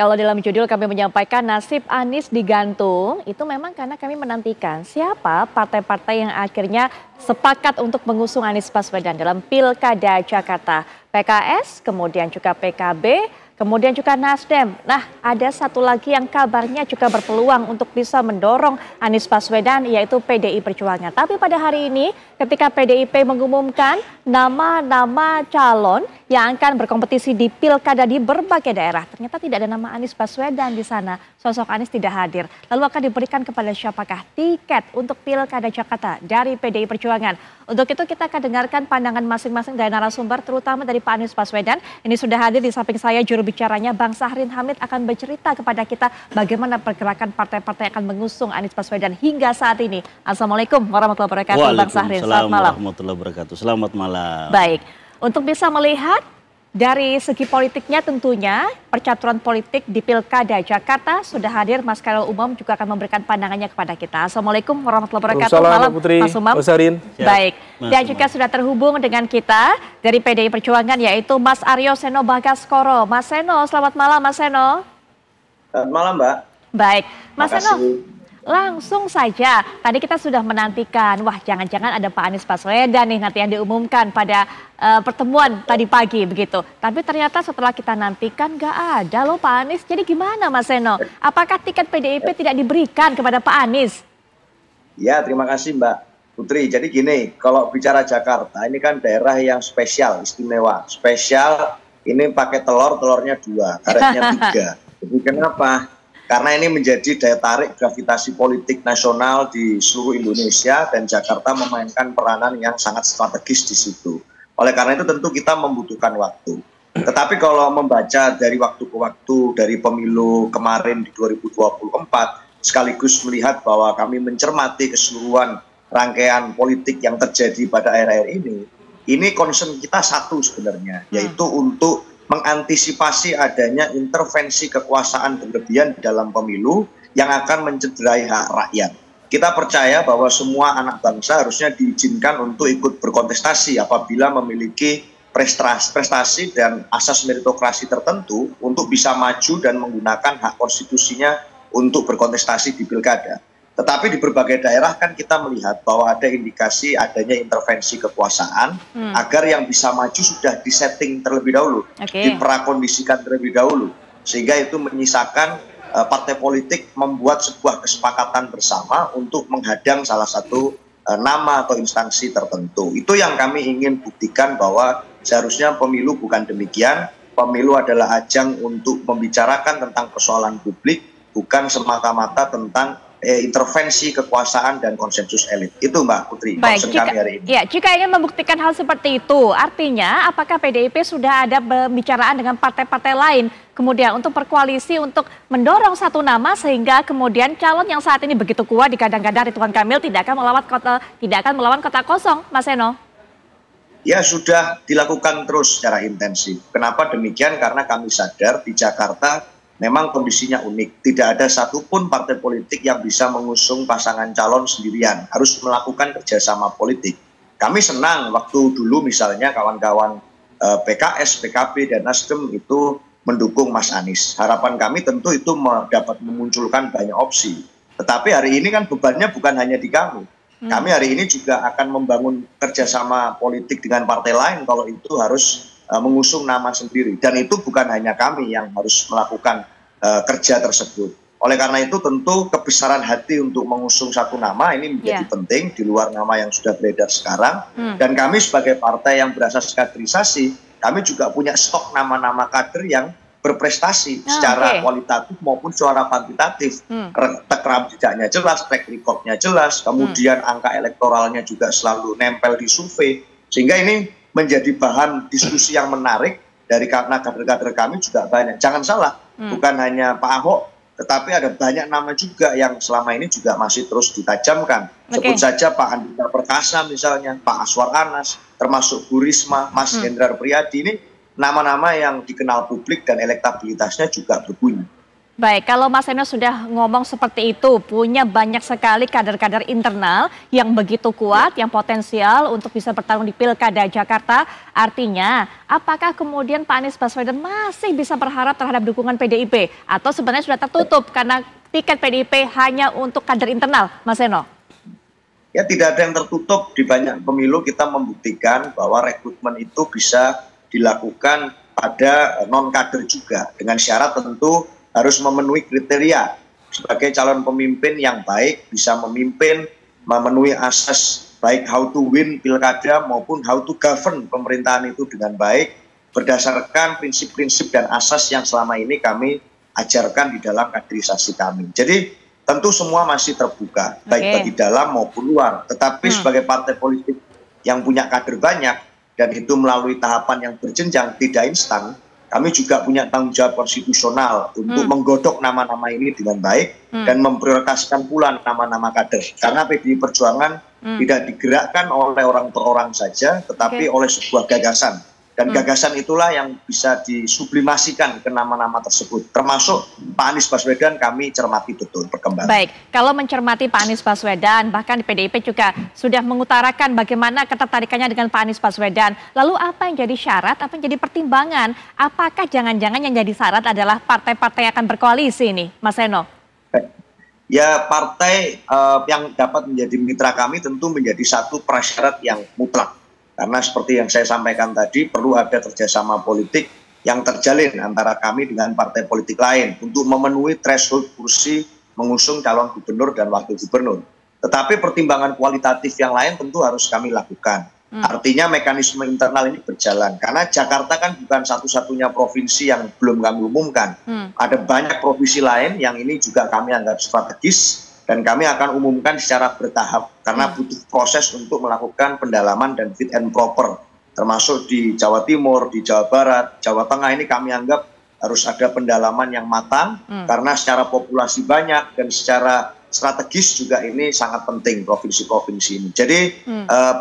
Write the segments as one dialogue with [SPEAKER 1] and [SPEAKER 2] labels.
[SPEAKER 1] Kalau dalam judul kami menyampaikan nasib Anies digantung, itu memang karena kami menantikan siapa partai-partai yang akhirnya sepakat untuk mengusung Anies Baswedan dalam Pilkada Jakarta. PKS, kemudian juga PKB, kemudian juga Nasdem. Nah, ada satu lagi yang kabarnya juga berpeluang untuk bisa mendorong Anies Baswedan, yaitu PDI Perjuangan. Tapi pada hari ini, ketika PDIP mengumumkan nama-nama calon yang akan berkompetisi di Pilkada di berbagai daerah, ternyata tidak ada nama Anies Baswedan di sana. Sosok Anies tidak hadir. Lalu akan diberikan kepada siapakah tiket untuk Pilkada Jakarta dari PDI Perjuangan? Untuk itu kita akan dengarkan pandangan masing-masing dari narasumber, terutama dari Pak Anies Baswedan. Ini sudah hadir di samping saya juru bicaranya Bang Sahrin Hamid akan bercerita kepada kita bagaimana pergerakan partai-partai akan mengusung Anies Baswedan hingga saat ini. Assalamualaikum warahmatullahi wabarakatuh, Bang Sahrin. Selamat malam.
[SPEAKER 2] Warahmatullahi wabarakatuh. Selamat malam.
[SPEAKER 1] Baik, untuk bisa melihat dari segi politiknya tentunya percaturan politik di Pilkada Jakarta sudah hadir Mas Khairul Umam juga akan memberikan pandangannya kepada kita. Assalamualaikum warahmatullahi wabarakatuh.
[SPEAKER 3] Malam Putri,
[SPEAKER 1] Mas Umam.
[SPEAKER 3] Mas Arin.
[SPEAKER 1] Baik, dan juga sudah terhubung dengan kita dari PDI Perjuangan yaitu Mas Aryo Seno Bagaskoro. Mas Seno, selamat malam Mas Seno.
[SPEAKER 4] Selamat malam Mbak.
[SPEAKER 1] Baik, Mas
[SPEAKER 4] Makasih.
[SPEAKER 1] Seno. Langsung saja, tadi kita sudah menantikan, wah jangan-jangan ada Pak Anies Baswedan nih nanti yang diumumkan pada pertemuan tadi pagi begitu. Tapi ternyata setelah kita nantikan nggak ada loh Pak Anies. Jadi gimana Mas Seno? Apakah tiket PDIP tidak diberikan kepada Pak Anies?
[SPEAKER 4] Ya, terima kasih Mbak Putri. Jadi gini, kalau bicara Jakarta, ini kan daerah yang spesial, istimewa. Spesial, ini pakai telur, telurnya 2, karetnya 3. Jadi kenapa? Karena ini menjadi daya tarik gravitasi politik nasional di seluruh Indonesia dan Jakarta memainkan peranan yang sangat strategis di situ. Oleh karena itu tentu kita membutuhkan waktu. Tetapi kalau membaca dari waktu ke waktu dari pemilu kemarin di 2024, sekaligus melihat bahwa kami mencermati keseluruhan rangkaian politik yang terjadi pada akhir-akhir ini concern kita satu sebenarnya, yaitu untuk mengantisipasi adanya intervensi kekuasaan berlebihan di dalam pemilu yang akan mencederai hak rakyat. Kita percaya bahwa semua anak bangsa harusnya diizinkan untuk ikut berkontestasi apabila memiliki prestasi dan asas meritokrasi tertentu untuk bisa maju dan menggunakan hak konstitusinya untuk berkontestasi di pilkada. Tetapi di berbagai daerah kan kita melihat bahwa ada indikasi adanya intervensi kekuasaan agar yang bisa maju sudah disetting terlebih dahulu, diprakondisikan terlebih dahulu. Sehingga itu menyisakan partai politik membuat sebuah kesepakatan bersama untuk menghadang salah satu nama atau instansi tertentu. Itu yang kami ingin buktikan bahwa seharusnya pemilu bukan demikian. Pemilu adalah ajang untuk membicarakan tentang persoalan publik, bukan semata-mata tentang intervensi kekuasaan dan konsensus elit. Itu Mbak Putri,
[SPEAKER 1] baik,
[SPEAKER 4] kami hari ini.
[SPEAKER 1] Ya, jika ingin membuktikan hal seperti itu, artinya apakah PDIP sudah ada pembicaraan dengan partai-partai lain kemudian untuk berkoalisi untuk mendorong satu nama sehingga kemudian calon yang saat ini begitu kuat digadang-gadang Ridwan Kamil tidak akan melawan kota kosong, Mas Seno?
[SPEAKER 4] Ya, sudah dilakukan terus secara intensif. Kenapa demikian? Karena kami sadar di Jakarta memang kondisinya unik. Tidak ada satupun partai politik yang bisa mengusung pasangan calon sendirian. Harus melakukan kerjasama politik. Kami senang waktu dulu misalnya kawan-kawan PKS, PKB, dan Nasdem itu mendukung Mas Anies. Harapan kami tentu itu dapat memunculkan banyak opsi. Tetapi hari ini kan bebannya bukan hanya di kami. Kami hari ini juga akan membangun kerjasama politik dengan partai lain kalau itu harus mengusung nama sendiri. Dan itu bukan hanya kami yang harus melakukan kerja tersebut. Oleh karena itu tentu kebesaran hati untuk mengusung satu nama ini menjadi penting di luar nama yang sudah beredar sekarang. Dan kami sebagai partai yang berasas kaderisasi, kami juga punya stok nama-nama kader yang berprestasi secara kualitatif maupun secara kuantitatif. Rekam jejaknya jelas, track recordnya jelas, kemudian angka elektoralnya juga selalu nempel di survei. Sehingga ini menjadi bahan diskusi yang menarik dari karena kader-kader kami juga banyak. Jangan salah, bukan hanya Pak Ahok, tetapi ada banyak nama juga yang selama ini juga masih terus ditajamkan. Sebut saja Pak Andika Perkasa misalnya, Pak Aswar Anas, termasuk Bu Risma, Mas Hendrar Priyadi, ini nama-nama yang dikenal publik dan elektabilitasnya juga berbunyi.
[SPEAKER 1] Baik, kalau Mas Eno sudah ngomong seperti itu, punya banyak sekali kader-kader internal yang begitu kuat, yang potensial untuk bisa bertarung di Pilkada Jakarta. Artinya, apakah kemudian Pak Anies Baswedan masih bisa berharap terhadap dukungan PDIP? Atau sebenarnya sudah tertutup karena tiket PDIP hanya untuk kader internal, Mas Eno?
[SPEAKER 4] Ya, tidak ada yang tertutup. Di banyak pemilu kita membuktikan bahwa rekrutmen itu bisa dilakukan pada non-kader juga. Dengan syarat tentu harus memenuhi kriteria sebagai calon pemimpin yang baik, bisa memimpin, memenuhi asas baik how to win pilkada maupun how to govern pemerintahan itu dengan baik, berdasarkan prinsip-prinsip dan asas yang selama ini kami ajarkan di dalam kaderisasi kami. Jadi tentu semua masih terbuka, baik bagi dalam maupun luar. Tetapi sebagai partai politik yang punya kader banyak, dan itu melalui tahapan yang berjenjang, tidak instan, kami juga punya tanggung jawab konstitusional untuk menggodok nama-nama ini dengan baik dan memprioritaskan pula nama-nama kader. Karena PDI Perjuangan tidak digerakkan oleh orang per orang saja, tetapi oleh sebuah gagasan. Dan gagasan itulah yang bisa disublimasikan ke nama-nama tersebut. Termasuk Pak Anies Baswedan kami cermati betul perkembangan.
[SPEAKER 1] Baik, kalau mencermati Pak Anies Baswedan, bahkan di PDIP juga sudah mengutarakan bagaimana ketertarikannya dengan Pak Anies Baswedan. Lalu apa yang jadi syarat, apa yang jadi pertimbangan? Apakah jangan-jangan yang jadi syarat adalah partai-partai yang akan berkoalisi ini, Mas Eno?
[SPEAKER 4] Ya, partai yang dapat menjadi mitra kami tentu menjadi satu prasyarat yang mutlak. Karena seperti yang saya sampaikan tadi, perlu ada kerjasama politik yang terjalin antara kami dengan partai politik lain untuk memenuhi threshold kursi mengusung calon gubernur dan wakil gubernur. Tetapi pertimbangan kualitatif yang lain tentu harus kami lakukan. Artinya mekanisme internal ini berjalan. Karena Jakarta kan bukan satu-satunya provinsi yang belum kami umumkan. Ada banyak provinsi lain yang ini juga kami anggap strategis. Dan kami akan umumkan secara bertahap karena butuh proses untuk melakukan pendalaman dan fit and proper, termasuk di Jawa Timur, di Jawa Barat, Jawa Tengah. Ini kami anggap harus ada pendalaman yang matang karena secara populasi banyak dan secara strategis juga ini sangat penting provinsi-provinsi ini. Jadi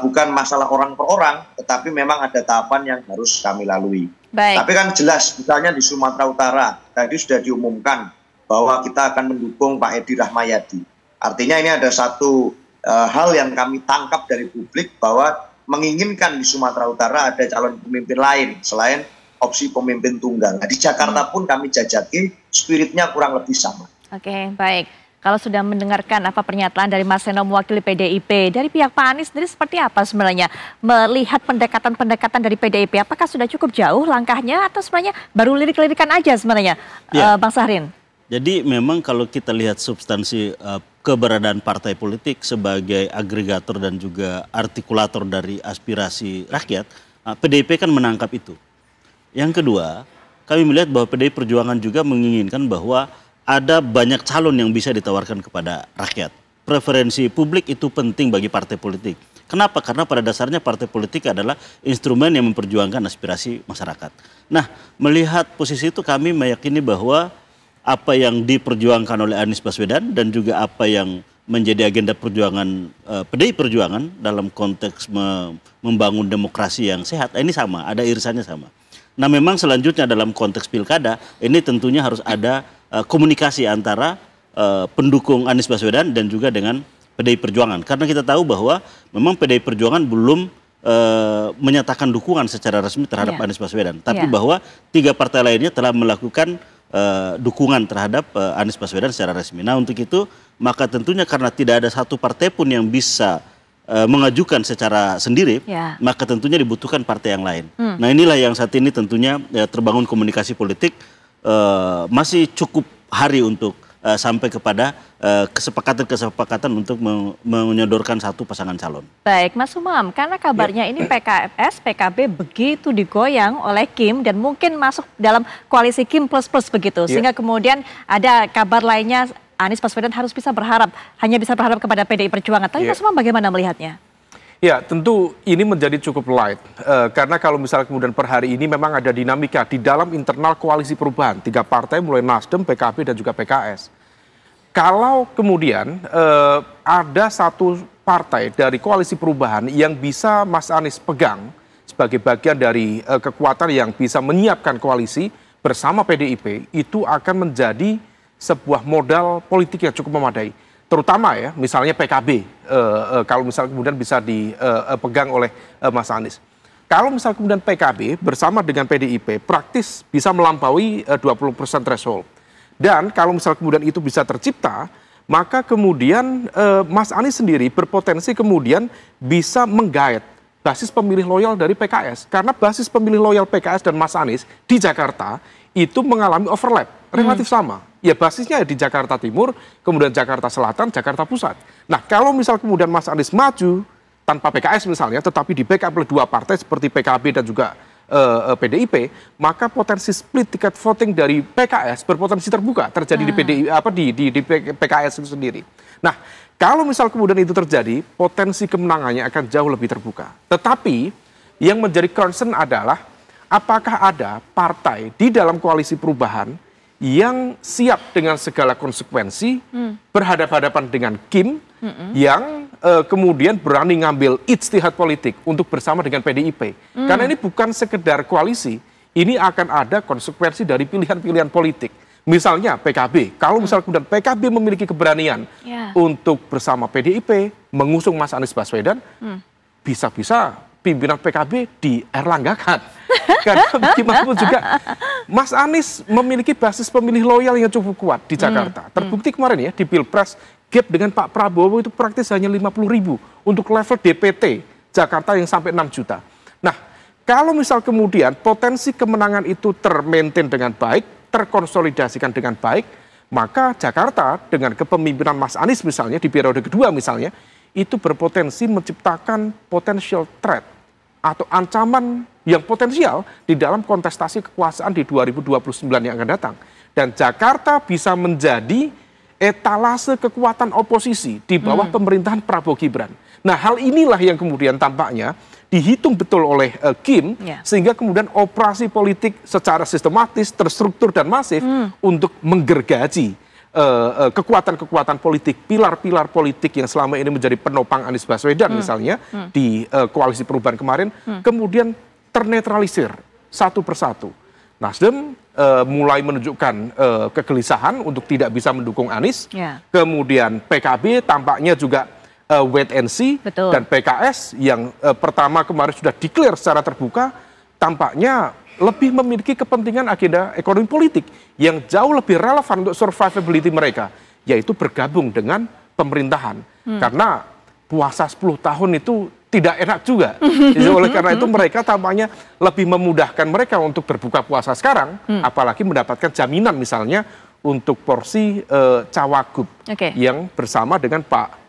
[SPEAKER 4] bukan masalah orang per orang, tetapi memang ada tahapan yang harus kami lalui. Tapi kan jelas, misalnya di Sumatera Utara tadi sudah diumumkan bahwa kita akan mendukung Pak Edi Rahmayadi. Artinya ini ada satu hal yang kami tangkap dari publik bahwa menginginkan di Sumatera Utara ada calon pemimpin lain selain opsi pemimpin tunggal. Nah, di Jakarta pun kami jajaki spiritnya kurang lebih sama.
[SPEAKER 1] Oke, baik. Kalau sudah mendengarkan apa pernyataan dari Mas Eno mewakili PDIP, dari pihak Pak Anies sendiri seperti apa sebenarnya melihat pendekatan-pendekatan dari PDIP? Apakah sudah cukup jauh langkahnya atau sebenarnya baru lirik-lirikan aja sebenarnya, Bang Syahrin?
[SPEAKER 2] Jadi memang kalau kita lihat substansi keberadaan partai politik sebagai agregator dan juga artikulator dari aspirasi rakyat, PDIP kan menangkap itu. Yang kedua, kami melihat bahwa PDI Perjuangan juga menginginkan bahwa ada banyak calon yang bisa ditawarkan kepada rakyat. Preferensi publik itu penting bagi partai politik. Kenapa? Karena pada dasarnya partai politik adalah instrumen yang memperjuangkan aspirasi masyarakat. Nah, melihat posisi itu kami meyakini bahwa apa yang diperjuangkan oleh Anies Baswedan dan juga apa yang menjadi agenda perjuangan PDI Perjuangan dalam konteks membangun demokrasi yang sehat, ini sama, ada irisannya sama. Nah, memang selanjutnya dalam konteks pilkada, ini tentunya harus ada komunikasi antara pendukung Anies Baswedan dan juga dengan PDI Perjuangan. Karena kita tahu bahwa memang PDI Perjuangan belum menyatakan dukungan secara resmi terhadap Anies Baswedan. Tapi bahwa 3 partai lainnya telah melakukan dukungan terhadap Anies Baswedan secara resmi. Nah, untuk itu maka tentunya karena tidak ada satu partai pun yang bisa mengajukan secara sendiri, maka tentunya dibutuhkan partai yang lain. Nah, inilah yang saat ini tentunya terbangun komunikasi politik masih cukup hari untuk sampai kepada kesepakatan-kesepakatan untuk menyodorkan satu pasangan calon.
[SPEAKER 1] Baik, Mas Umam, karena kabarnya ini PKS, PKB begitu digoyang oleh Kim dan mungkin masuk dalam koalisi Kim plus-plus begitu. Sehingga kemudian ada kabar lainnya Anies Baswedan harus bisa berharap, hanya bisa berharap kepada PDI Perjuangan. Tapi Mas Umam bagaimana melihatnya?
[SPEAKER 3] Ya, tentu ini menjadi cukup light. Karena kalau misalnya kemudian per hari ini memang ada dinamika di dalam internal koalisi perubahan. 3 partai mulai Nasdem, PKB, dan juga PKS. Kalau kemudian ada satu partai dari koalisi perubahan yang bisa Mas Anies pegang sebagai bagian dari kekuatan yang bisa menyiapkan koalisi bersama PDIP, itu akan menjadi sebuah modal politik yang cukup memadai. Terutama ya, misalnya PKB, kalau misalnya kemudian bisa dipegang oleh Mas Anies. Kalau misalnya kemudian PKB bersama dengan PDIP praktis bisa melampaui 20% threshold. Dan kalau misalnya kemudian itu bisa tercipta, maka kemudian Mas Anies sendiri berpotensi kemudian bisa menggait basis pemilih loyal dari PKS. Karena basis pemilih loyal PKS dan Mas Anies di Jakarta itu mengalami overlap, relatif sama. Ya basisnya di Jakarta Timur, kemudian Jakarta Selatan, Jakarta Pusat. Nah kalau misal kemudian Mas Anies maju tanpa PKS misalnya, tetapi di backup oleh dua partai seperti PKB dan juga PDIP, maka potensi split tiket voting dari PKS berpotensi terbuka terjadi di PKS itu sendiri. Nah, kalau misal kemudian itu terjadi, potensi kemenangannya akan jauh lebih terbuka. Tetapi yang menjadi concern adalah apakah ada partai di dalam koalisi perubahan yang siap dengan segala konsekuensi berhadapan-hadapan dengan Kim yang kemudian berani ngambil ijtihad politik untuk bersama dengan PDIP. Karena ini bukan sekedar koalisi, ini akan ada konsekuensi dari pilihan-pilihan politik. Misalnya PKB, kalau misalnya kemudian PKB memiliki keberanian untuk bersama PDIP mengusung Mas Anies Baswedan, bisa-bisa pimpinan PKB dierlanggakan. Karena bagaimanapun juga Mas Anies memiliki basis pemilih loyal yang cukup kuat di Jakarta. Terbukti kemarin ya di Pilpres, gap dengan Pak Prabowo itu praktis hanya 50.000 untuk level DPT Jakarta yang sampai 6 juta. Nah, kalau misal kemudian potensi kemenangan itu termaintain dengan baik, terkonsolidasikan dengan baik, maka Jakarta dengan kepemimpinan Mas Anies misalnya di periode kedua misalnya, itu berpotensi menciptakan potential threat atau ancaman yang potensial di dalam kontestasi kekuasaan di 2029 yang akan datang. Dan Jakarta bisa menjadi etalase kekuatan oposisi di bawah pemerintahan Prabowo Gibran. Nah, hal inilah yang kemudian tampaknya dihitung betul oleh Kim, sehingga kemudian operasi politik secara sistematis, terstruktur dan masif untuk menggergaji kekuatan-kekuatan politik, pilar-pilar politik yang selama ini menjadi penopang Anies Baswedan misalnya di koalisi perubahan kemarin, kemudian ternetralisir satu persatu. Nasdem mulai menunjukkan kegelisahan untuk tidak bisa mendukung Anies, kemudian PKB tampaknya juga wait and see, dan PKS yang pertama kemarin sudah declare secara terbuka, tampaknya lebih memiliki kepentingan agenda ekonomi politik yang jauh lebih relevan untuk survivability mereka, yaitu bergabung dengan pemerintahan. Karena puasa 10 tahun itu tidak enak juga. Jadi oleh karena itu mereka tampaknya lebih memudahkan mereka untuk berbuka puasa sekarang, apalagi mendapatkan jaminan misalnya untuk porsi cawagup yang bersama dengan Pak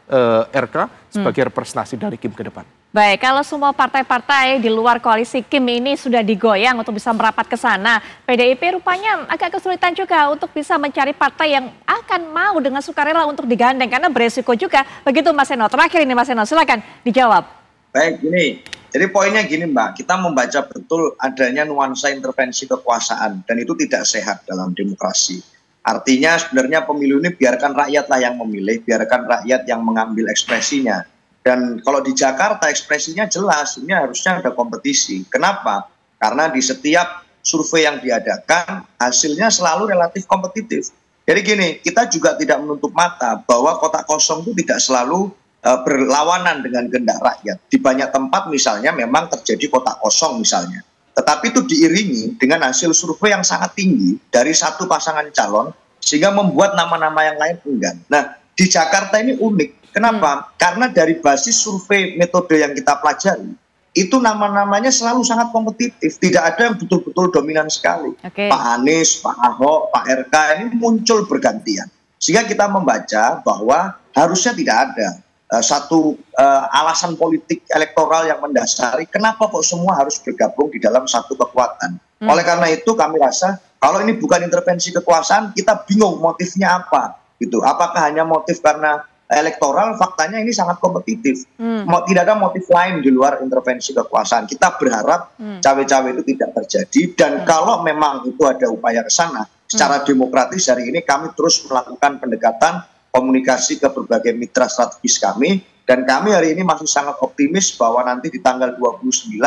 [SPEAKER 3] RK sebagai representasi dari Kim ke depan.
[SPEAKER 1] Baik, kalau semua partai-partai di luar koalisi Kim ini sudah digoyang untuk bisa merapat ke sana, PDIP rupanya agak kesulitan juga untuk bisa mencari partai yang akan mau dengan sukarela untuk digandeng, karena beresiko juga. Begitu Mas Seno. Terakhir ini Mas Seno, silakan dijawab.
[SPEAKER 4] Baik, gini. Jadi poinnya gini Mbak, kita membaca betul adanya nuansa intervensi kekuasaan, dan itu tidak sehat dalam demokrasi. Artinya sebenarnya pemilu ini biarkan rakyatlah yang memilih, biarkan rakyat yang mengambil ekspresinya. Dan kalau di Jakarta ekspresinya jelas, ini harusnya ada kompetisi. Kenapa? Karena di setiap survei yang diadakan, hasilnya selalu relatif kompetitif. Jadi gini, kita juga tidak menutup mata bahwa kotak kosong itu tidak selalu berlawanan dengan kehendak rakyat. Di banyak tempat misalnya memang terjadi kotak kosong misalnya. Tetapi itu diiringi dengan hasil survei yang sangat tinggi dari satu pasangan calon, sehingga membuat nama-nama yang lain enggan. Nah, di Jakarta ini unik. Kenapa? Karena dari basis survei metode yang kita pelajari, itu nama-namanya selalu sangat kompetitif. Tidak ada yang betul-betul dominan sekali. Pak Anies, Pak Ahok, Pak RK ini muncul bergantian. Sehingga kita membaca bahwa harusnya tidak ada satu alasan politik elektoral yang mendasari kenapa kok semua harus bergabung di dalam satu kekuatan. Oleh karena itu kami rasa kalau ini bukan intervensi kekuasaan, kita bingung motifnya apa. Gitu. Apakah hanya motif karena elektoral? Faktanya ini sangat kompetitif. Tidak ada motif lain di luar intervensi kekuasaan. Kita berharap cawe-cawe itu tidak terjadi, dan kalau memang itu ada upaya ke sana, secara demokratis hari ini kami terus melakukan pendekatan komunikasi ke berbagai mitra strategis kami, dan kami hari ini masih sangat optimis bahwa nanti di tanggal 29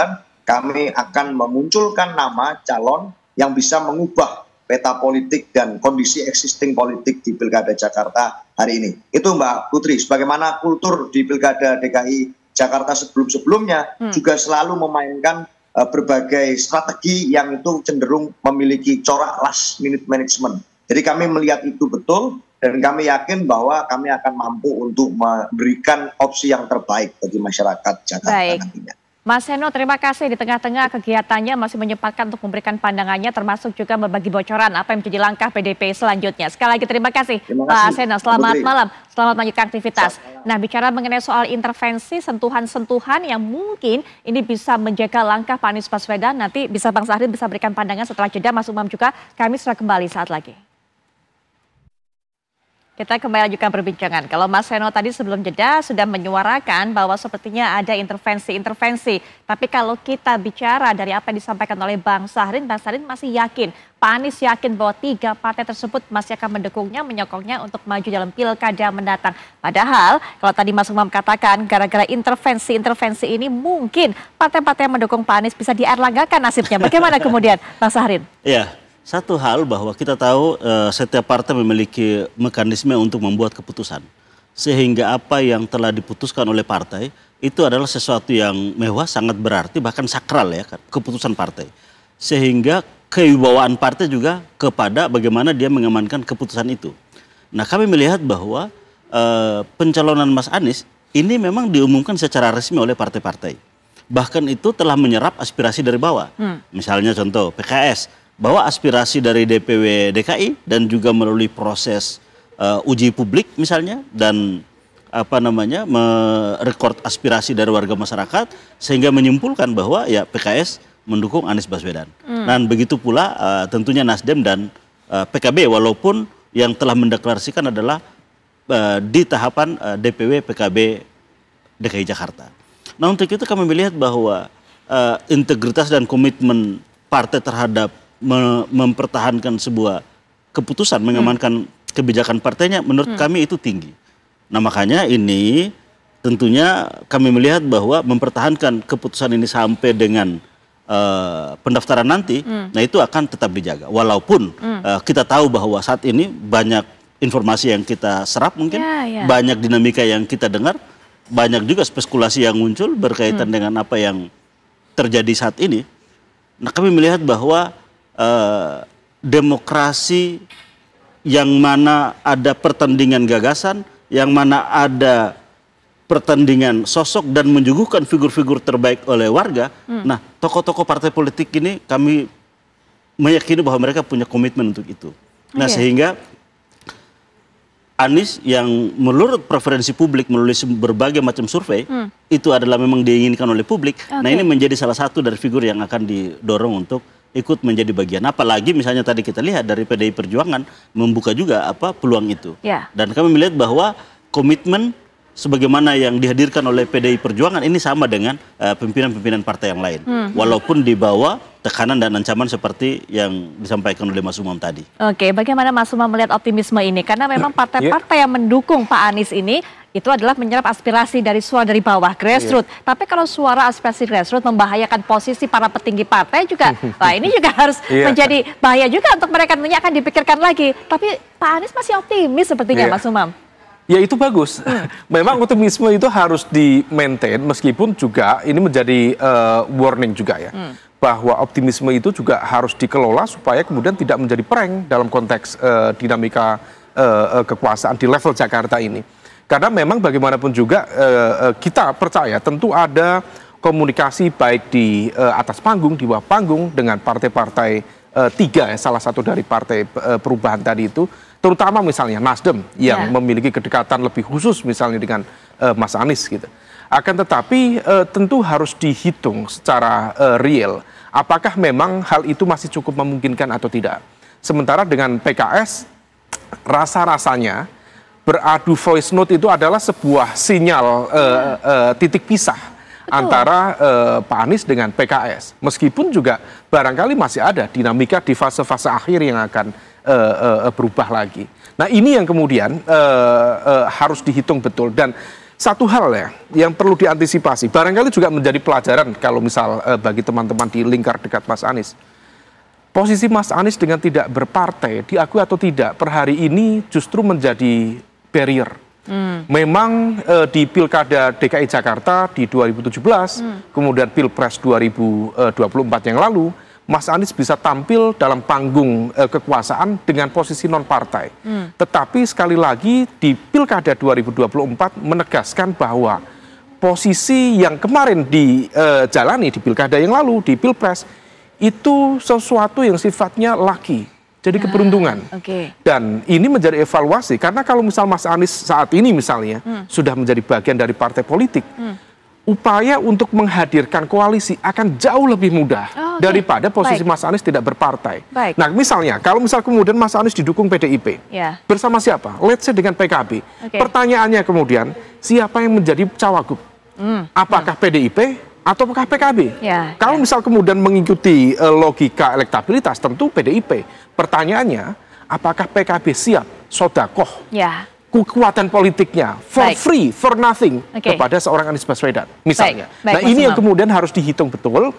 [SPEAKER 4] kami akan memunculkan nama calon yang bisa mengubah peta politik dan kondisi existing politik di Pilkada Jakarta hari ini. Itu Mbak Putri, sebagaimana kultur di Pilkada DKI Jakarta sebelum-sebelumnya juga selalu memainkan berbagai strategi yang itu cenderung memiliki corak last minute management. Jadi kami melihat itu betul dan kami yakin bahwa kami akan mampu untuk memberikan opsi yang terbaik bagi masyarakat Jakarta nantinya.
[SPEAKER 1] Mas Heno, terima kasih di tengah-tengah kegiatannya masih menyempatkan untuk memberikan pandangannya termasuk juga berbagi bocoran apa yang menjadi langkah PDIP selanjutnya. Sekali lagi terima kasih Pak Heno, selamat malam, selamat melanjutkan aktivitas. Nah, bicara mengenai soal intervensi, sentuhan-sentuhan yang mungkin ini bisa menjaga langkah Pak Anies Baswedan, nanti bisa Bang Syahrin bisa berikan pandangan setelah jeda, Mas Umam juga, kami sudah kembali saat lagi. Kita kembali lanjutkan perbincangan. Kalau Mas Heno tadi sebelum jeda sudah menyuarakan bahwa sepertinya ada intervensi-intervensi. Tapi kalau kita bicara dari apa yang disampaikan oleh Bang Syahrin masih yakin, Pak Anies yakin bahwa 3 partai tersebut masih akan mendukungnya, menyokongnya untuk maju dalam pilkada mendatang. Padahal kalau tadi Mas Umam katakan gara-gara intervensi-intervensi ini mungkin partai-partai yang mendukung Pak Anies bisa dierlanggakan nasibnya. Bagaimana kemudian Bang Syahrin?
[SPEAKER 2] Ya. Satu hal bahwa kita tahu setiap partai memiliki mekanisme untuk membuat keputusan. Sehingga apa yang telah diputuskan oleh partai itu adalah sesuatu yang mewah, sangat berarti, bahkan sakral ya, keputusan partai. Sehingga kewibawaan partai juga kepada bagaimana dia mengamankan keputusan itu. Nah, kami melihat bahwa pencalonan Mas Anies ini memang diumumkan secara resmi oleh partai-partai. Bahkan itu telah menyerap aspirasi dari bawah. Misalnya contoh PKS. Bahwa aspirasi dari DPW DKI dan juga melalui proses uji publik misalnya dan merekord aspirasi dari warga masyarakat sehingga menyimpulkan bahwa ya PKS mendukung Anies Baswedan. Dan begitu pula tentunya Nasdem dan PKB walaupun yang telah mendeklarasikan adalah di tahapan DPW PKB DKI Jakarta. Nah, untuk itu kami melihat bahwa integritas dan komitmen partai terhadap mempertahankan sebuah keputusan, mengamankan kebijakan partainya, menurut kami itu tinggi. Nah, makanya ini tentunya kami melihat bahwa mempertahankan keputusan ini sampai dengan pendaftaran nanti, nah itu akan tetap dijaga. Walaupun kita tahu bahwa saat ini banyak informasi yang kita serap mungkin, banyak dinamika yang kita dengar, banyak juga spekulasi yang muncul berkaitan dengan apa yang terjadi saat ini. Nah, kami melihat bahwa demokrasi yang mana ada pertandingan gagasan, yang mana ada pertandingan sosok dan menyuguhkan figur-figur terbaik oleh warga. Nah, tokoh-tokoh partai politik ini kami meyakini bahwa mereka punya komitmen untuk itu. Nah, sehingga Anies yang menurut preferensi publik melalui berbagai macam survei itu adalah memang diinginkan oleh publik. Nah, ini menjadi salah satu dari figur yang akan didorong untuk ikut menjadi bagian. Apalagi misalnya tadi kita lihat dari PDI Perjuangan membuka juga peluang itu. Dan kami melihat bahwa komitmen sebagaimana yang dihadirkan oleh PDI Perjuangan ini sama dengan pimpinan-pimpinan partai yang lain. Walaupun di bawah tekanan dan ancaman seperti yang disampaikan oleh Mas Umam tadi. Oke,
[SPEAKER 1] bagaimana Mas Umam melihat optimisme ini? Karena memang partai-partai yang mendukung Pak Anies ini itu adalah menyerap aspirasi dari suara dari bawah, grassroots. Tapi kalau suara aspirasi grassroots membahayakan posisi para petinggi partai juga, nah ini juga harus menjadi bahaya juga untuk mereka, tentunya akan dipikirkan lagi. Tapi Pak Anies masih optimis sepertinya, Mas Umam.
[SPEAKER 3] Ya, itu bagus. Memang optimisme itu harus di-maintain meskipun juga ini menjadi warning juga ya. Bahwa optimisme itu juga harus dikelola supaya kemudian tidak menjadi prank dalam konteks dinamika kekuasaan di level Jakarta ini. Karena memang bagaimanapun juga kita percaya tentu ada komunikasi baik di atas panggung, di bawah panggung dengan partai-partai tiga, salah satu dari partai perubahan tadi itu, terutama misalnya Nasdem yang memiliki kedekatan lebih khusus misalnya dengan Mas Anies gitu. Akan tetapi tentu harus dihitung secara real, apakah memang hal itu masih cukup memungkinkan atau tidak. Sementara dengan PKS, rasa-rasanya beradu voice note itu adalah sebuah sinyal titik pisah antara Pak Anies dengan PKS. Meskipun juga barangkali masih ada dinamika di fase-fase akhir yang akan berubah lagi. Nah, ini yang kemudian harus dihitung betul. Dan satu hal ya yang perlu diantisipasi, barangkali juga menjadi pelajaran kalau misal bagi teman-teman di lingkar dekat Mas Anies. posisi Mas Anies dengan tidak berpartai, diakui atau tidak, per hari ini justru menjadi barrier. Memang di Pilkada DKI Jakarta di 2017, kemudian Pilpres 2024 yang lalu, Mas Anies bisa tampil dalam panggung kekuasaan dengan posisi non-partai. Tetapi sekali lagi di Pilkada 2024 menegaskan bahwa posisi yang kemarin dijalani di Pilkada yang lalu, di Pilpres, itu sesuatu yang sifatnya lucky. Jadi keberuntungan. Dan ini menjadi evaluasi, karena kalau misal Mas Anies saat ini misalnya sudah menjadi bagian dari partai politik, upaya untuk menghadirkan koalisi akan jauh lebih mudah daripada posisi Mas Anies tidak berpartai. Nah misalnya, kalau misal kemudian Mas Anies didukung PDIP, bersama siapa? Let's say dengan PKB. Pertanyaannya kemudian, siapa yang menjadi cawagup? Apakah PDIP? Ataukah PKB? Kalau misal kemudian mengikuti logika elektabilitas, tentu PDIP. Pertanyaannya, apakah PKB siap sodakoh kekuatan politiknya for free, for nothing kepada seorang Anies Baswedan, misalnya. Nah ini yang kemudian harus dihitung betul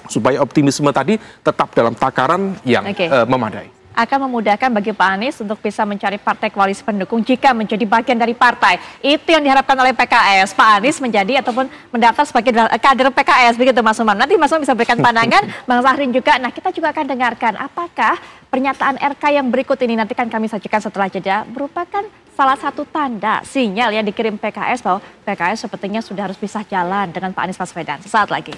[SPEAKER 3] supaya optimisme tadi tetap dalam takaran yang memadai.
[SPEAKER 1] Akan memudahkan bagi Pak Anies untuk bisa mencari partai koalisi pendukung jika menjadi bagian dari partai. Itu yang diharapkan oleh PKS. Pak Anies menjadi ataupun mendaftar sebagai kader PKS, begitu Mas Umam. Nanti Mas Umam bisa berikan pandangan, Bang Zahrin juga. Nah kita juga akan dengarkan apakah pernyataan RK yang berikut ini, nanti kan kami sajikan setelah jeda, merupakan salah satu tanda sinyal yang dikirim PKS bahwa PKS sepertinya sudah harus pisah jalan dengan Pak Anies Baswedan. Sesaat lagi.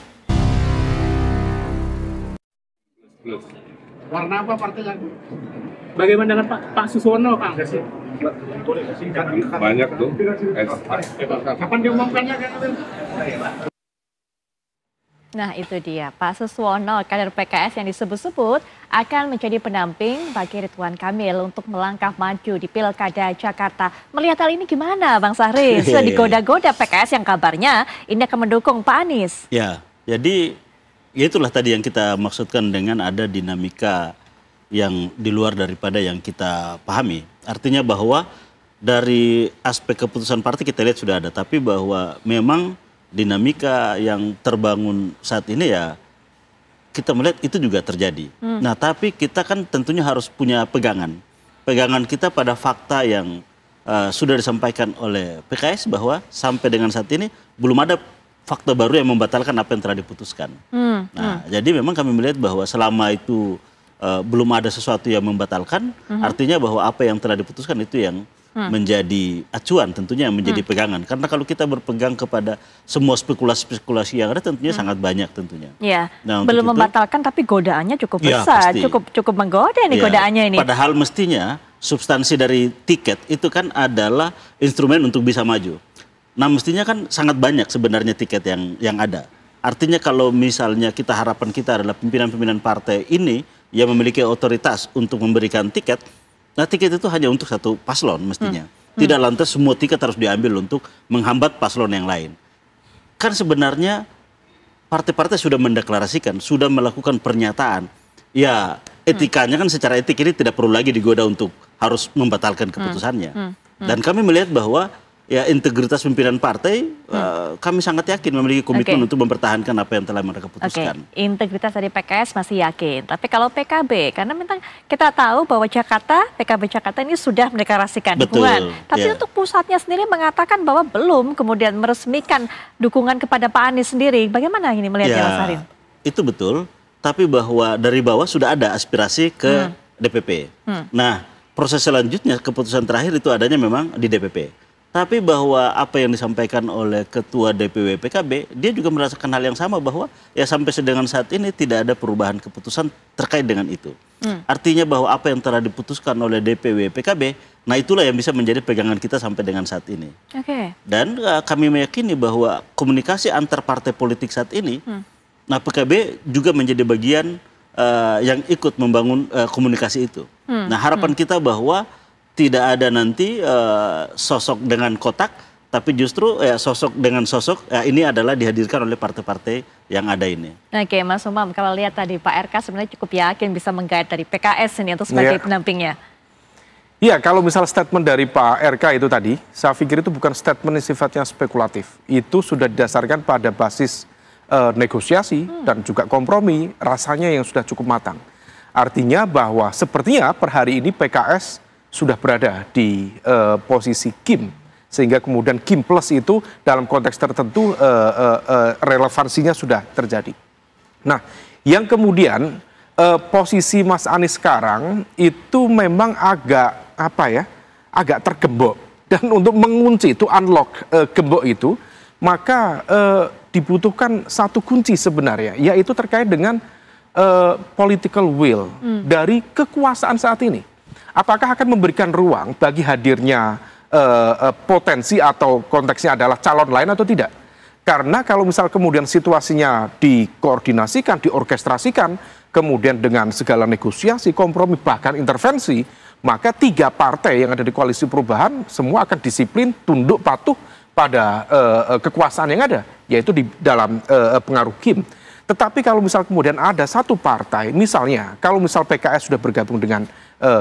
[SPEAKER 5] Warna apa partainya? Bagaimana dengan Pak Suswono, Kang?
[SPEAKER 6] Banyak tuh.
[SPEAKER 5] Kapan diumumkannya, Kang?
[SPEAKER 1] Nah itu dia, Pak Suswono, kader PKS yang disebut-sebut akan menjadi pendamping bagi Ridwan Kamil untuk melangkah maju di Pilkada Jakarta. Melihat hal ini gimana Bang Zahrin? Sudah digoda-goda PKS yang kabarnya ini akan mendukung Pak Anies.
[SPEAKER 2] Ya, jadi ya itulah tadi yang kita maksudkan dengan ada dinamika yang di luar daripada yang kita pahami. Artinya bahwa dari aspek keputusan partai kita lihat sudah ada, tapi bahwa memang dinamika yang terbangun saat ini ya kita melihat itu juga terjadi. Nah tapi kita kan tentunya harus punya pegangan. Pegangan kita pada fakta yang sudah disampaikan oleh PKS bahwa sampai dengan saat ini belum ada fakta baru yang membatalkan apa yang telah diputuskan. Nah, jadi memang kami melihat bahwa selama itu belum ada sesuatu yang membatalkan, artinya bahwa apa yang telah diputuskan itu yang menjadi acuan, tentunya yang menjadi pegangan. Karena kalau kita berpegang kepada semua spekulasi-spekulasi yang ada, tentunya sangat banyak tentunya.
[SPEAKER 1] Nah, belum membatalkan, tapi godaannya cukup besar, cukup menggoda nih godaannya ini.
[SPEAKER 2] Padahal mestinya substansi dari tiket itu kan adalah instrumen untuk bisa maju. Nah mestinya kan sangat banyak sebenarnya tiket yang ada. Artinya kalau misalnya harapan kita adalah pimpinan-pimpinan partai ini yang memiliki otoritas untuk memberikan tiket, nah tiket itu hanya untuk satu paslon mestinya. Tidak lantas semua tiket harus diambil untuk menghambat paslon yang lain. Kan sebenarnya partai-partai sudah mendeklarasikan, sudah melakukan pernyataan. Ya etikanya kan secara etik ini tidak perlu lagi digoda untuk harus membatalkan keputusannya. Dan kami melihat bahwa ya integritas pimpinan partai kami sangat yakin memiliki komitmen untuk mempertahankan apa yang telah mereka putuskan.
[SPEAKER 1] Integritas dari PKS masih yakin. Tapi kalau PKB, karena memang kita tahu bahwa PKB Jakarta ini sudah mendeklarasikan dukungan. Tapi untuk pusatnya sendiri mengatakan bahwa belum kemudian meresmikan dukungan kepada Pak Anies sendiri. Bagaimana ini melihatnya Mas Zahrin?
[SPEAKER 2] Itu betul, tapi bahwa dari bawah sudah ada aspirasi ke DPP. Nah, proses selanjutnya keputusan terakhir itu adanya memang di DPP. Tapi bahwa apa yang disampaikan oleh Ketua DPW PKB, dia juga merasakan hal yang sama bahwa ya sampai dengan saat ini tidak ada perubahan keputusan terkait dengan itu. Artinya bahwa apa yang telah diputuskan oleh DPW PKB, nah itulah yang bisa menjadi pegangan kita sampai dengan saat ini. Dan kami meyakini bahwa komunikasi antar partai politik saat ini, nah PKB juga menjadi bagian yang ikut membangun komunikasi itu. Nah harapan kita bahwa tidak ada nanti sosok dengan kotak, tapi justru sosok dengan sosok ini adalah dihadirkan oleh partai-partai yang ada ini.
[SPEAKER 1] Oke, Mas Umam, kalau lihat tadi Pak RK sebenarnya cukup yakin bisa menggait dari PKS ini untuk sebagai pendampingnya.
[SPEAKER 3] Iya, kalau misal statement dari Pak RK itu tadi, saya pikir itu bukan statement yang sifatnya spekulatif. Itu sudah didasarkan pada basis negosiasi dan juga kompromi, rasanya yang sudah cukup matang. Artinya bahwa sepertinya per hari ini PKS sudah berada di posisi Kim, sehingga kemudian Kim plus itu dalam konteks tertentu relevansinya sudah terjadi. Nah, yang kemudian posisi Mas Anies sekarang itu memang agak agak tergembok, dan untuk mengunci itu unlock gembok itu, maka dibutuhkan satu kunci sebenarnya, yaitu terkait dengan political will dari kekuasaan saat ini. Apakah akan memberikan ruang bagi hadirnya potensi atau konteksnya adalah calon lain atau tidak? Karena kalau misal kemudian situasinya dikoordinasikan, diorkestrasikan, kemudian dengan segala negosiasi, kompromi, bahkan intervensi, maka 3 partai yang ada di koalisi perubahan semua akan disiplin, tunduk, patuh pada kekuasaan yang ada, yaitu di dalam pengaruh Kim. Tetapi kalau misal kemudian ada satu partai, misalnya kalau misal PKS sudah bergabung dengan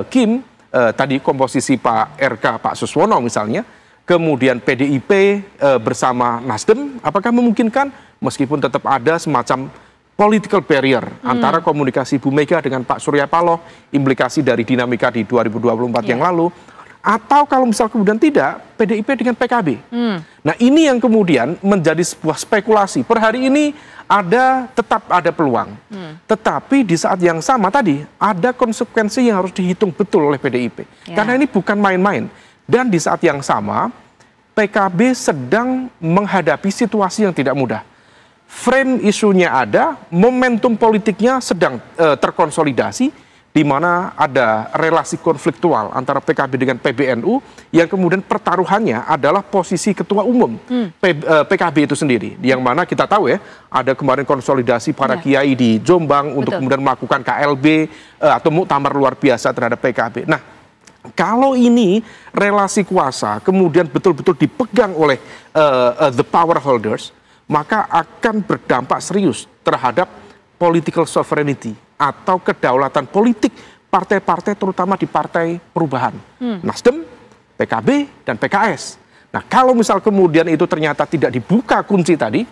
[SPEAKER 3] Kim, tadi komposisi Pak RK, Pak Suswono misalnya, kemudian PDIP bersama Nasdem, apakah memungkinkan meskipun tetap ada semacam political barrier antara komunikasi Bu Mega dengan Pak Surya Paloh, implikasi dari dinamika di 2024 yang lalu, atau kalau misal kemudian tidak, PDIP dengan PKB. Nah, ini yang kemudian menjadi sebuah spekulasi. Per hari ini tetap ada peluang. Tetapi di saat yang sama tadi, ada konsekuensi yang harus dihitung betul oleh PDIP. Karena ini bukan main-main. Dan di saat yang sama, PKB sedang menghadapi situasi yang tidak mudah. Frame isunya ada, momentum politiknya sedang terkonsolidasi, di mana ada relasi konfliktual antara PKB dengan PBNU, yang kemudian pertaruhannya adalah posisi ketua umum PKB itu sendiri, yang mana kita tahu ya, ada kemarin konsolidasi para kiai di Jombang untuk kemudian melakukan KLB atau muktamar luar biasa terhadap PKB. Nah, kalau ini relasi kuasa kemudian betul-betul dipegang oleh the power holders, maka akan berdampak serius terhadap political sovereignty atau kedaulatan politik partai-partai, terutama di partai perubahan. Nasdem, PKB, dan PKS. Nah, kalau misal kemudian itu ternyata tidak dibuka kunci tadi,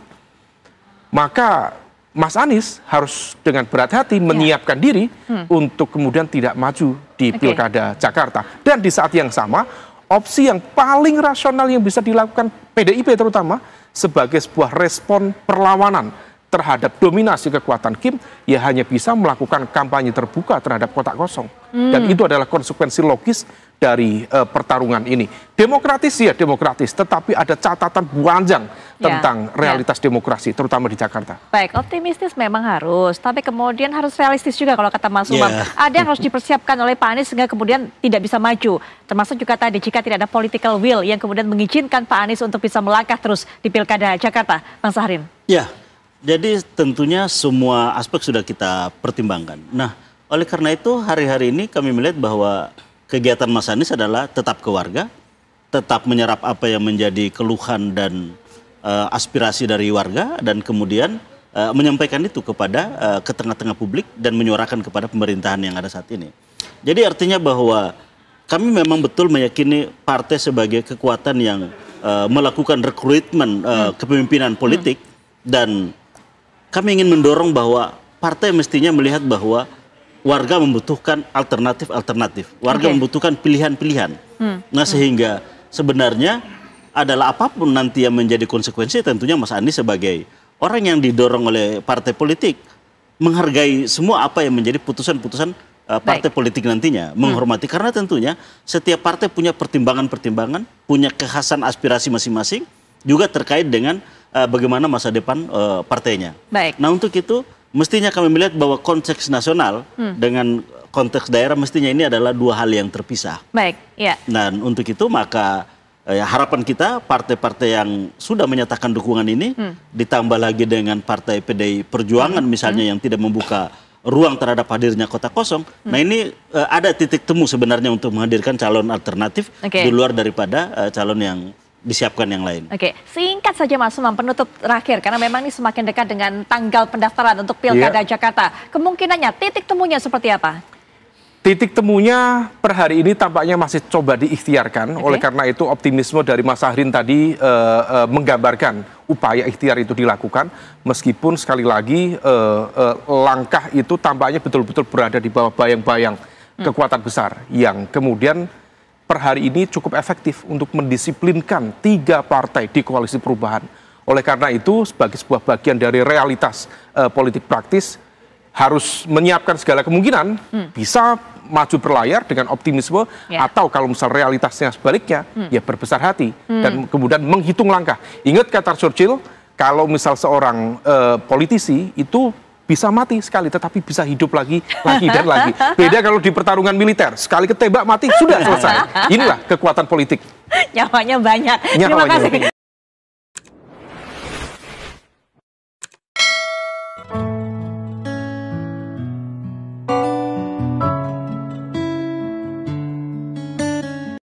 [SPEAKER 3] maka Mas Anies harus dengan berat hati menyiapkan diri untuk kemudian tidak maju di Pilkada Jakarta. Dan di saat yang sama, opsi yang paling rasional yang bisa dilakukan PDIP terutama sebagai sebuah respon perlawanan terhadap dominasi kekuatan Kim, ya hanya bisa melakukan kampanye terbuka terhadap kotak kosong. Dan itu adalah konsekuensi logis dari pertarungan ini. Demokratis ya demokratis, tetapi ada catatan panjang tentang realitas demokrasi, terutama di Jakarta.
[SPEAKER 1] Baik, optimistis memang harus, tapi kemudian harus realistis juga kalau kata Mas Umam. Ada yang harus dipersiapkan oleh Pak Anies sehingga kemudian tidak bisa maju. Termasuk juga tadi jika tidak ada political will yang kemudian mengizinkan Pak Anies untuk bisa melangkah terus di Pilkada Jakarta. Bang Sahrin.
[SPEAKER 2] Ya, jadi tentunya semua aspek sudah kita pertimbangkan. Nah, oleh karena itu hari-hari ini kami melihat bahwa kegiatan Mas Anies adalah tetap ke warga, tetap menyerap apa yang menjadi keluhan dan aspirasi dari warga, dan kemudian menyampaikan itu kepada ke tengah-tengah publik dan menyuarakan kepada pemerintahan yang ada saat ini. Jadi artinya bahwa kami memang betul meyakini partai sebagai kekuatan yang melakukan rekrutmen kepemimpinan politik, dan kami ingin mendorong bahwa partai mestinya melihat bahwa warga membutuhkan alternatif-alternatif. Warga membutuhkan pilihan-pilihan. Nah, sehingga sebenarnya adalah apapun nanti yang menjadi konsekuensi, tentunya Mas Anies sebagai orang yang didorong oleh partai politik menghargai semua apa yang menjadi putusan-putusan partai politik nantinya. Menghormati, karena tentunya setiap partai punya pertimbangan-pertimbangan, punya kekhasan aspirasi masing-masing, juga terkait dengan bagaimana masa depan partainya. Nah, untuk itu mestinya kami melihat bahwa konteks nasional dengan konteks daerah mestinya ini adalah dua hal yang terpisah. Dan untuk itu maka harapan kita partai-partai yang sudah menyatakan dukungan ini ditambah lagi dengan partai PDI Perjuangan misalnya yang tidak membuka ruang terhadap hadirnya kotak kosong. Nah, ini ada titik temu sebenarnya untuk menghadirkan calon alternatif di luar daripada calon yang disiapkan yang lain.
[SPEAKER 1] Singkat saja Mas Umam, penutup terakhir, karena memang ini semakin dekat dengan tanggal pendaftaran untuk Pilkada Jakarta. Kemungkinannya, titik temunya seperti apa?
[SPEAKER 3] Titik temunya per hari ini tampaknya masih coba diikhtiarkan. Oleh karena itu optimisme dari Mas Sahrin tadi menggambarkan upaya ikhtiar itu dilakukan, meskipun sekali lagi langkah itu tampaknya betul-betul berada di bawah bayang-bayang kekuatan besar yang kemudian per hari ini cukup efektif untuk mendisiplinkan 3 partai di koalisi perubahan. Oleh karena itu, sebagai sebuah bagian dari realitas politik praktis, harus menyiapkan segala kemungkinan bisa maju berlayar dengan optimisme, atau kalau misal realitasnya sebaliknya, ya berbesar hati dan kemudian menghitung langkah. Ingat kata Churchill, kalau misal seorang politisi itu bisa mati sekali, tetapi bisa hidup lagi dan lagi. Beda kalau di pertarungan militer, sekali ketembak mati, sudah selesai. Inilah kekuatan politik.
[SPEAKER 1] Nyawanya banyak. Terima kasih.